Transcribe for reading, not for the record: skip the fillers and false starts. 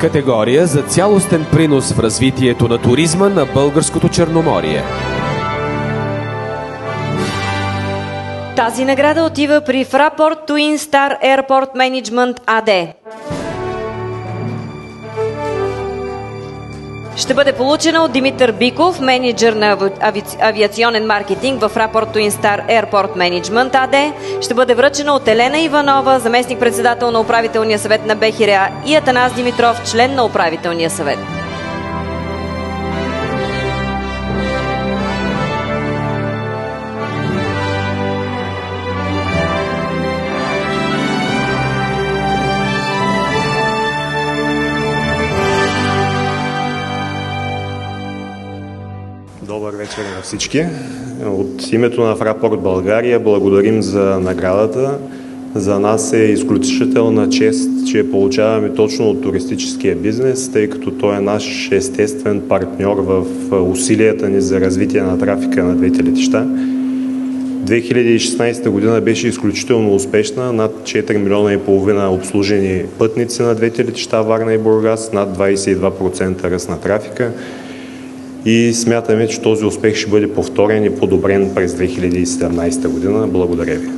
Категория за цялостен принос в развитието на туризма на българското Черноморие. Тази награда отива при Fraport Twin Star Airport Management AD. Ще бъде получена от Димитър Биков, мениджър на авиационен маркетинг в Fraport Twin Star Airport Management AD. Ще бъде връчена от Елена Иванова, заместник-председател на управителния съвет на БХРА, и Атанас Димитров, член на управителния съвет. Добър вечер на всички. От името на Fraport България благодарим за наградата. За нас е изключителна чест, че получаваме точно от туристическия бизнес, тъй като той е наш естествен партньор в усилията ни за развитие на трафика на двете летища. 2016 година беше изключително успешна. Над 4 милиона и половина обслужени пътници на двете летища Варна и Бургас, над 22% ръст на трафика. И смятаме, че този успех ще бъде повторен и подобрен през 2017 година. Благодаря ви.